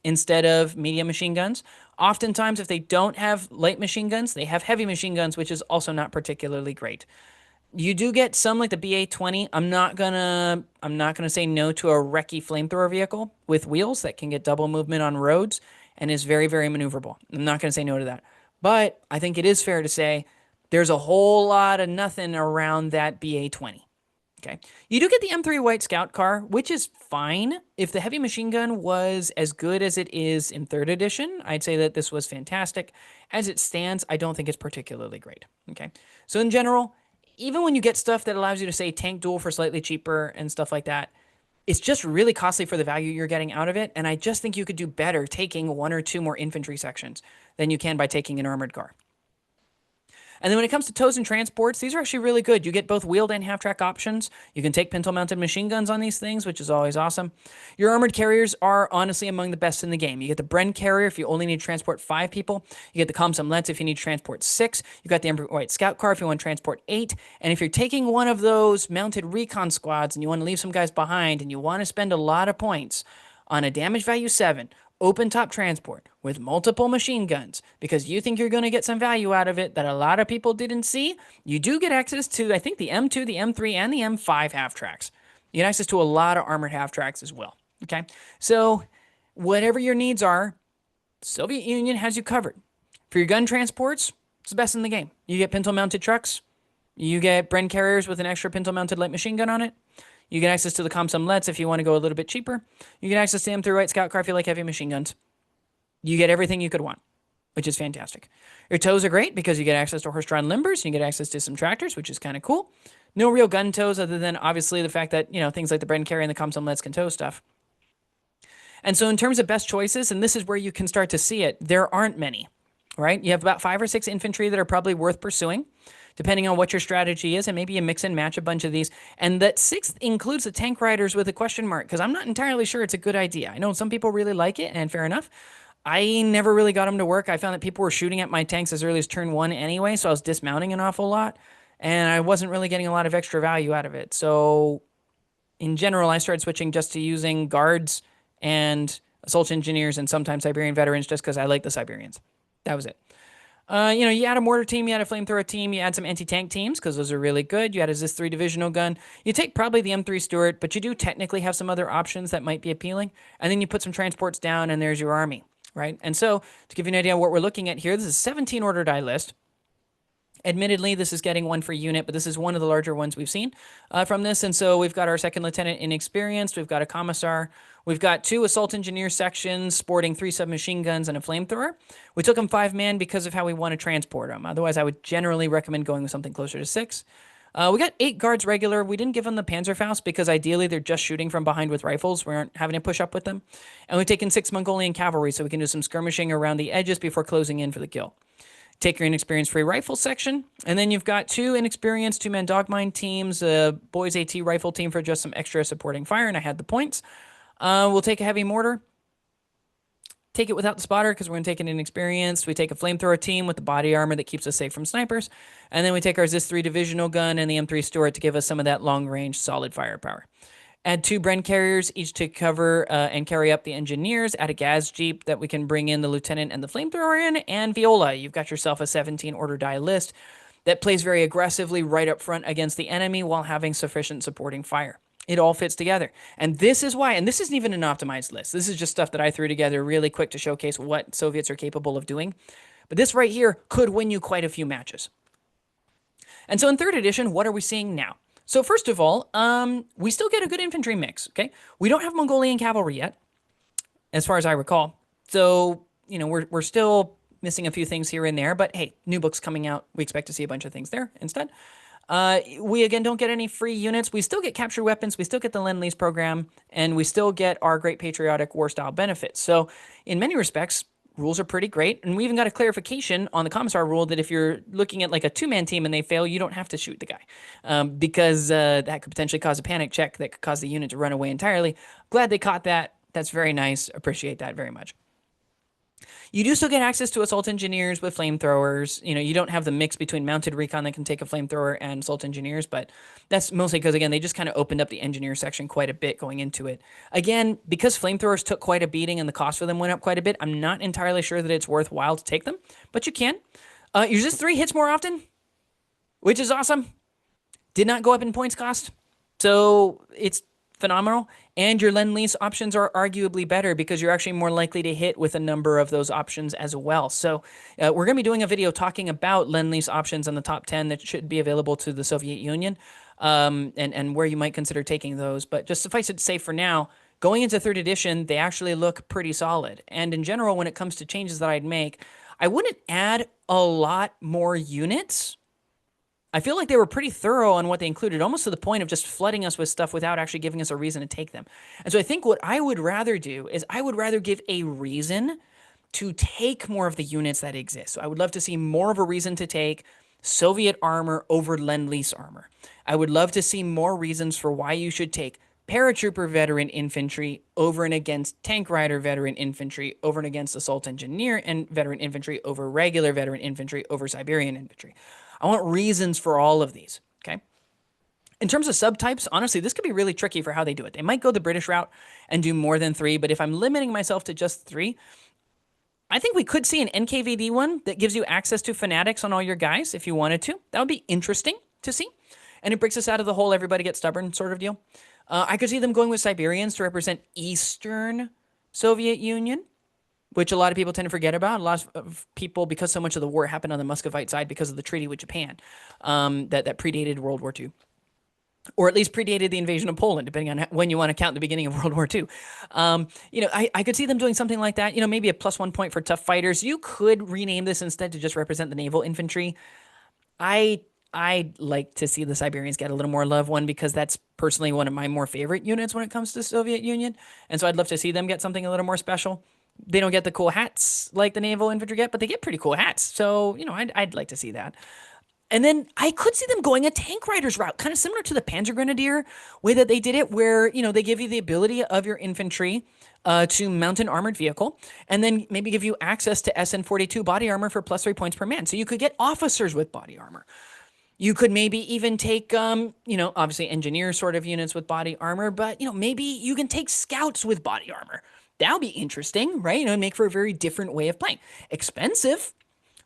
instead of medium machine guns. Oftentimes, if they don't have light machine guns, they have heavy machine guns, which is also not particularly great. You do get some like the BA-20. I'm not gonna say no to a recce flamethrower vehicle with wheels that can get double movement on roads and is very, very maneuverable. I'm not gonna say no to that. But I think it is fair to say there's a whole lot of nothing around that BA-20. Okay. You do get the M3 White Scout car, which is fine. If the heavy machine gun was as good as it is in 3rd edition, I'd say that this was fantastic. As it stands, I don't think it's particularly great. Okay. So in general, even when you get stuff that allows you to say tank duel for slightly cheaper and stuff like that, it's just really costly for the value you're getting out of it. And I just think you could do better taking 1 or 2 more infantry sections than you can by taking an armored car. And then when it comes to tows and transports, these are actually really good. You get both wheeled and half-track options. You can take pintle-mounted machine guns on these things, which is always awesome. Your armored carriers are honestly among the best in the game. You get the Bren carrier if you only need to transport 5 people. You get the Comsom Lentz if you need to transport 6. You got the Emperor White Scout car if you want to transport 8. And if you're taking one of those mounted recon squads and you want to leave some guys behind and you want to spend a lot of points on a damage value 7, open top transport with multiple machine guns because you think you're going to get some value out of it that a lot of people didn't see, you do get access to, I think, the M2, the M3, and the M5 half tracks. You get access to a lot of armored half tracks as well. Okay, so whatever your needs are, Soviet Union has you covered. For your gun transports, it's the best in the game. You get pintle-mounted trucks. You get Bren carriers with an extra pintle-mounted light machine gun on it. You get access to the Comsom Lentz if you want to go a little bit cheaper. You get access to the M3 White Scout car if you like heavy machine guns. You get everything you could want, which is fantastic. Your tows are great because you get access to horse-drawn limbers. And you get access to some tractors, which is kind of cool. No real gun tows other than obviously the fact that, things like the Bren carrier and the Comsom Lentz can tow stuff. And so in terms of best choices, and this is where you can start to see it, there aren't many, right? You have about 5 or 6 infantry that are probably worth pursuing, depending on what your strategy is, and maybe you mix and match a bunch of these. And that 6th includes the tank riders with a question mark, because I'm not entirely sure it's a good idea. I know some people really like it, and fair enough. I never really got them to work. I found that people were shooting at my tanks as early as turn 1 anyway, so I was dismounting an awful lot, and I wasn't really getting a lot of extra value out of it. So in general, I started switching just to using guards and assault engineers and sometimes Siberian veterans just because I like the Siberians. That was it. You add a mortar team, you add a flamethrower team, you add some anti-tank teams because those are really good. You add a ZIS 3 divisional gun. You take probably the M3 Stuart, but you do technically have some other options that might be appealing. And then you put some transports down and there's your army, right? And so to give you an idea of what we're looking at here, this is a 17 order die list. Admittedly, this is getting 1 for unit, but this is one of the larger ones we've seen from this. And so we've got our 2nd lieutenant inexperienced. We've got a commissar. We've got 2 assault engineer sections sporting 3 submachine guns and a flamethrower. We took them 5-man because of how we want to transport them. Otherwise, I would generally recommend going with something closer to 6. We got 8 guards regular. We didn't give them the Panzerfaust because ideally they're just shooting from behind with rifles. We aren't having to push up with them. And we've taken 6 Mongolian cavalry so we can do some skirmishing around the edges before closing in for the kill. Take your inexperienced free rifle section, and then you've got 2 inexperienced 2-man dogmine teams, a boys AT rifle team for just some extra supporting fire, and I had the points. We'll take a heavy mortar. Take it without the spotter because we're going to take an inexperienced. We take a flamethrower team with the body armor that keeps us safe from snipers. And then we take our ZIS 3 divisional gun and the M3 Stuart to give us some of that long-range solid firepower. Add 2 Bren carriers, each to cover and carry up the engineers. Add a gas jeep that we can bring in the lieutenant and the flamethrower in. And Viola, you've got yourself a 17 order die list that plays very aggressively right up front against the enemy while having sufficient supporting fire. It all fits together. And this is why, and this isn't even an optimized list. This is just stuff that I threw together really quick to showcase what Soviets are capable of doing. But this right here could win you quite a few matches. And so in 3rd edition, what are we seeing now? So first of all, we still get a good infantry mix, okay? We don't have Mongolian cavalry yet, as far as I recall. So, we're still missing a few things here and there, but hey, new books coming out. We expect to see a bunch of things there instead. We again don't get any free units. We still get captured weapons. We still get the Lend-Lease program, and we still get our Great Patriotic War style benefits. So, in many respects, rules are pretty great. And we even got a clarification on the Commissar rule that if you're looking at like a two-man team and they fail, you don't have to shoot the guy, because that could potentially cause a panic check that could cause the unit to run away entirely. Glad they caught that. That's very nice. Appreciate that very much. You do still get access to assault engineers with flamethrowers. You know, you don't have the mix between mounted recon that can take a flamethrower and assault engineers, but that's mostly because, again, they just kind of opened up the engineer section quite a bit going into it. Again, because flamethrowers took quite a beating and the cost for them went up quite a bit, I'm not entirely sure that it's worthwhile to take them, but you can. You're just 3 hits more often, which is awesome. Did not go up in points cost, so it's phenomenal. And your Lend-Lease options are arguably better because you're actually more likely to hit with a number of those options as well. So we're going to be doing a video talking about Lend-Lease options on the top 10 that should be available to the Soviet Union, and where you might consider taking those. But just suffice it to say for now, going into 3rd edition, they actually look pretty solid. And in general, when it comes to changes that I'd make, I wouldn't add a lot more units. I feel like they were pretty thorough on what they included, almost to the point of just flooding us with stuff without actually giving us a reason to take them. And so I think what I would rather do is I would rather give a reason to take more of the units that exist. So I would love to see more of a reason to take Soviet armor over Lend-Lease armor. I would love to see more reasons for why you should take paratrooper veteran infantry over and against tank rider veteran infantry, over and against assault engineer and veteran infantry, over regular veteran infantry, over Siberian infantry. I want reasons for all of these, okay? In terms of subtypes, honestly, this could be really tricky for how they do it. They might go the British route and do more than 3, but if I'm limiting myself to just 3, I think we could see an NKVD one that gives you access to fanatics on all your guys if you wanted to. That would be interesting to see. And it breaks us out of the whole everybody gets stubborn sort of deal. I could see them going with Siberians to represent Eastern Soviet Union, which a lot of people tend to forget about. A lot of people, because so much of the war happened on the Muscovite side because of the treaty with Japan, that predated World War II. Or at least predated the invasion of Poland, depending on when you want to count the beginning of World War II. I could see them doing something like that. Maybe a +1 point for tough fighters. You could rename this instead to just represent the naval infantry. I'd like to see the Siberians get a little more love, one, because that's personally one of my more favorite units when it comes to the Soviet Union. And so I'd love to see them get something a little more special. They don't get the cool hats like the naval infantry get, but they get pretty cool hats. So, I'd like to see that. And then I could see them going a tank riders route, kind of similar to the Panzer Grenadier way that they did it, where, they give you the ability of your infantry to mount an armored vehicle, and then maybe give you access to SN-42 body armor for +3 points per man. So you could get officers with body armor. You could maybe even take, obviously engineer sort of units with body armor, but, maybe you can take scouts with body armor. That'll be interesting, right? Make for a very different way of playing. Expensive,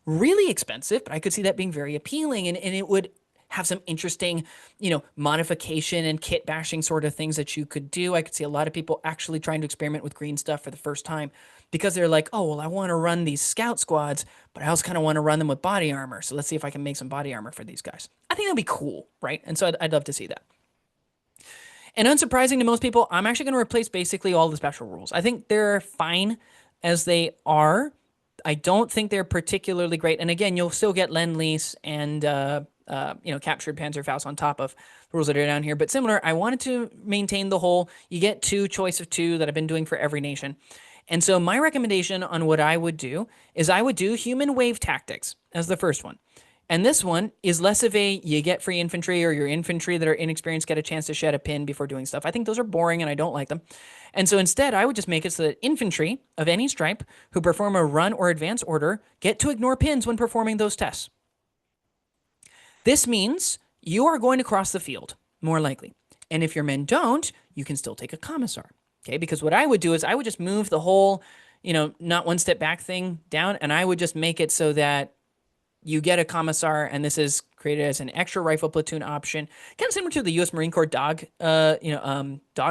really expensive, but I could see that being very appealing, and it would have some interesting, modification and kit bashing sort of things that you could do. I could see a lot of people actually trying to experiment with green stuff for the first time because they're like, oh, well, I want to run these scout squads, but I also kind of want to run them with body armor. So let's see if I can make some body armor for these guys. I think that'd be cool, right? And so I'd love to see that. And unsurprising to most people, I'm actually going to replace basically all the special rules. I think they're fine as they are. I don't think they're particularly great. And again, you'll still get Lend-Lease and captured Panzerfaust on top of the rules that are down here. But similar, I wanted to maintain the whole, you get 2 choice of 2 that I've been doing for every nation. And so my recommendation on what I would do is I would do human wave tactics as the first one. And this one is less of a, you get free infantry, or your infantry that are inexperienced get a chance to shed a pin before doing stuff. I think those are boring and I don't like them. And so instead, I would just make it so that infantry of any stripe who perform a run or advance order get to ignore pins when performing those tests. This means you are going to cross the field, more likely. And if your men don't, you can still take a commissar. Okay, because what I would do is I would just move the whole, not one step back thing down, and I would just make it so that you get a commissar, and this is created as an extra rifle platoon option, kind of similar to the U.S. Marine Corps dog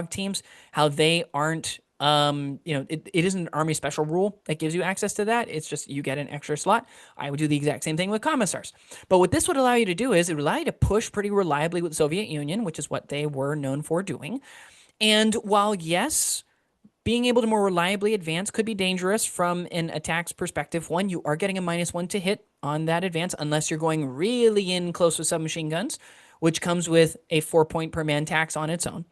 teams, how they aren't, it isn't an Army special rule that gives you access to that. It's just you get an extra slot. I would do the exact same thing with commissars. But what this would allow you to do is it would allow you to push pretty reliably with the Soviet Union, which is what they were known for doing. And while, yes, being able to more reliably advance could be dangerous from an attack's perspective, one, you are getting a -1 to hit on that advance unless you're going really in close with submachine guns, which comes with a 4 point per man tax on its own.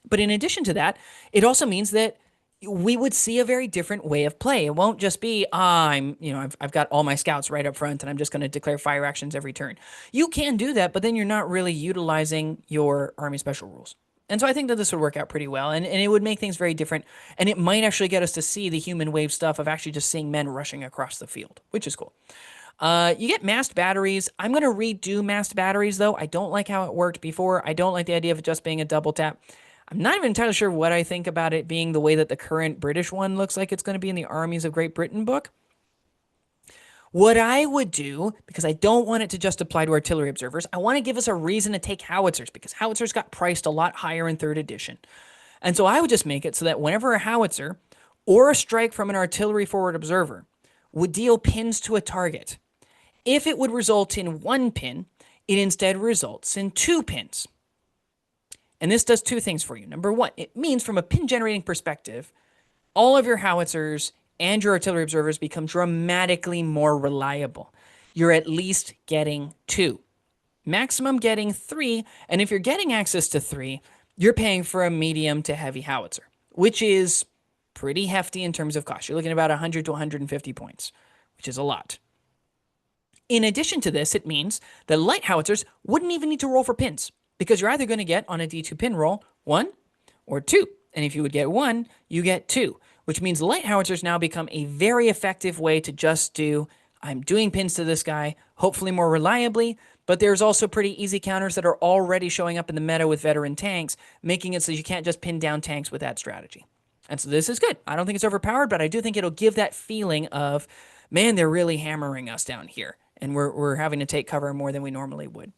But in addition to that, it also means that we would see a very different way of play. It won't just be, I've got all my scouts right up front and I'm just going to declare fire actions every turn. You can do that, but then you're not really utilizing your army special rules. And so I think that this would work out pretty well, and it would make things very different. And it might actually get us to see the human wave stuff of actually just seeing men rushing across the field, which is cool. You get masked batteries. I'm going to redo masked batteries, though. I don't like how it worked before. I don't like the idea of it just being a double tap. I'm not even entirely sure what I think about it being the way that the current British one looks like it's going to be in the Armies of Great Britain book. What I would do, because I don't want it to just apply to artillery observers, I want to give us a reason to take howitzers, because howitzers got priced a lot higher in 3rd edition. And so I would just make it so that whenever a howitzer or a strike from an artillery forward observer would deal pins to a target, if it would result in 1 pin, it instead results in 2 pins. And this does 2 things for you. Number 1, it means from a pin generating perspective, all of your howitzers and your artillery observers become dramatically more reliable. You're at least getting 2. Maximum getting 3, and if you're getting access to 3, you're paying for a medium to heavy howitzer, which is pretty hefty in terms of cost. You're looking at about 100 to 150 points, which is a lot. In addition to this, it means that light howitzers wouldn't even need to roll for pins, because you're either going to get on a D2 pin roll 1 or 2. And if you would get 1, you get 2, which means light howitzers now become a very effective way to just do, I'm doing pins to this guy, hopefully more reliably, but there's also pretty easy counters that are already showing up in the meta with veteran tanks, making it so you can't just pin down tanks with that strategy. And so this is good. I don't think it's overpowered, but I do think it'll give that feeling of, man, they're really hammering us down here, and we're having to take cover more than we normally would.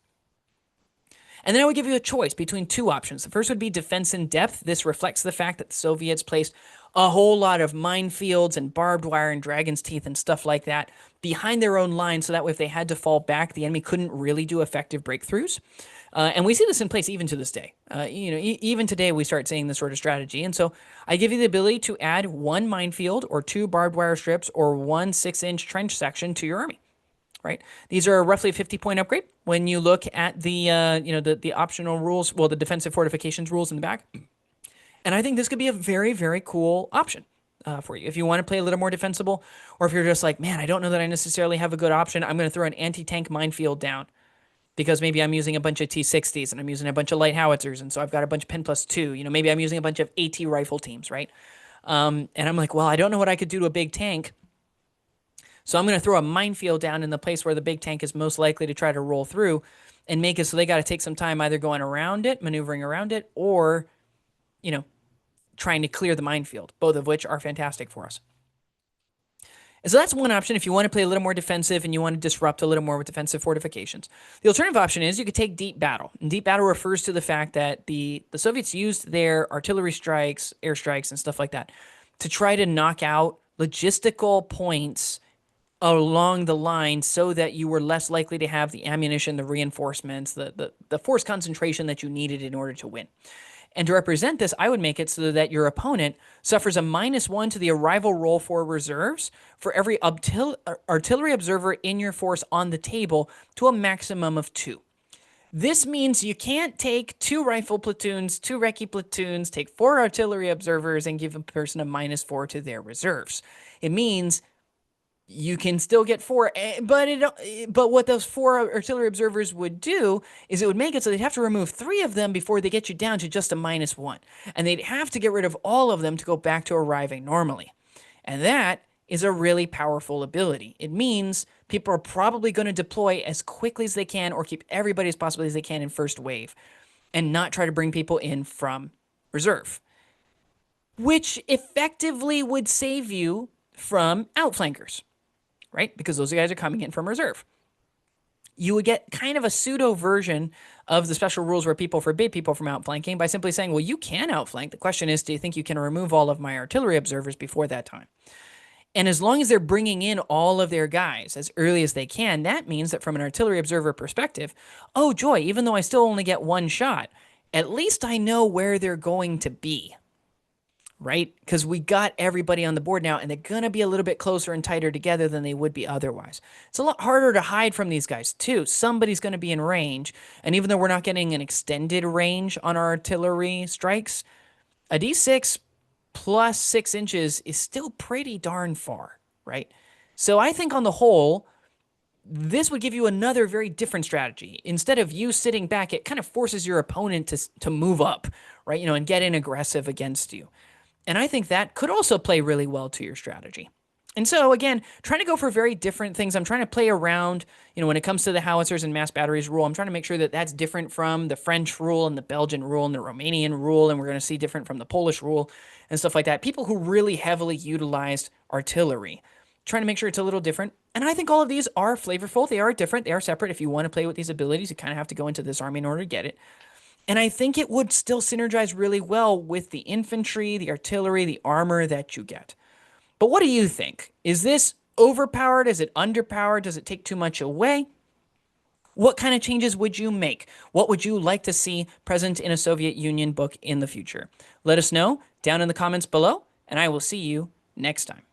And then I would give you a choice between 2 options. The first would be defense in depth. This reflects the fact that the Soviets placed a whole lot of minefields and barbed wire and dragon's teeth and stuff like that behind their own lines, so that way if they had to fall back, the enemy couldn't really do effective breakthroughs. And we see this in place even to this day. Even today we start seeing this sort of strategy. And so I give you the ability to add 1 minefield or 2 barbed wire strips or 1 6-inch trench section to your army. Right? These are roughly a 50-point upgrade when you look at the the optional rules, well, the defensive fortifications rules in the back. And I think this could be a very, very cool option for you if you want to play a little more defensible, or if you're just like, man, I don't know that I necessarily have a good option. I'm going to throw an anti-tank minefield down because maybe I'm using a bunch of T-60s and I'm using a bunch of light howitzers, and so I've got a bunch of Pen +2. Maybe I'm using a bunch of AT rifle teams, right? And I'm like, well, I don't know what I could do to a big tank. So I'm going to throw a minefield down in the place where the big tank is most likely to try to roll through, and make it so they got to take some time either going around it, maneuvering around it, or, trying to clear the minefield, both of which are fantastic for us. And so that's one option if you want to play a little more defensive and you want to disrupt a little more with defensive fortifications. The alternative option is you could take deep battle. And deep battle refers to the fact that the Soviets used their artillery strikes, airstrikes, and stuff like that to try to knock out logistical points along the line so that you were less likely to have the ammunition, the reinforcements, the force concentration that you needed in order to win. And to represent this, I would make it so that your opponent suffers a -1 to the arrival roll for reserves for every artillery observer in your force on the table, to a maximum of 2. This means you can't take 2 rifle platoons, 2 recce platoons, take 4 artillery observers, and give a person a -4 to their reserves. It means you can still get 4, but what those 4 artillery observers would do is it would make it so they'd have to remove 3 of them before they get you down to just a -1. And they'd have to get rid of all of them to go back to arriving normally. And that is a really powerful ability. It means people are probably going to deploy as quickly as they can, or keep everybody as possibly as they can in first wave, and not try to bring people in from reserve, which effectively would save you from outflankers, right? Because those guys are coming in from reserve. You would get kind of a pseudo version of the special rules where people forbid people from outflanking by simply saying, well, you can outflank. The question is, do you think you can remove all of my artillery observers before that time? And as long as they're bringing in all of their guys as early as they can, that means that from an artillery observer perspective, oh joy, even though I still only get 1 shot, at least I know where they're going to be, right? Because we got everybody on the board now, and they're going to be a little bit closer and tighter together than they would be otherwise. It's a lot harder to hide from these guys, too. Somebody's going to be in range, and even though we're not getting an extended range on our artillery strikes, a D6 plus 6 inches is still pretty darn far, right? So I think on the whole, this would give you another very different strategy. Instead of you sitting back, it kind of forces your opponent to move up, right? And get in aggressive against you. And I think that could also play really well to your strategy. And so again, trying to go for very different things. I'm trying to play around, when it comes to the howitzers and mass batteries rule, I'm trying to make sure that that's different from the French rule and the Belgian rule and the Romanian rule. And we're going to see different from the Polish rule and stuff like that. People who really heavily utilized artillery, trying to make sure it's a little different. And I think all of these are flavorful. They are different. They are separate. If you want to play with these abilities, you kind of have to go into this army in order to get it. And I think it would still synergize really well with the infantry, the artillery, the armor that you get. But what do you think? Is this overpowered? Is it underpowered? Does it take too much away? What kind of changes would you make? What would you like to see present in a Soviet Union book in the future? Let us know down in the comments below, and I will see you next time.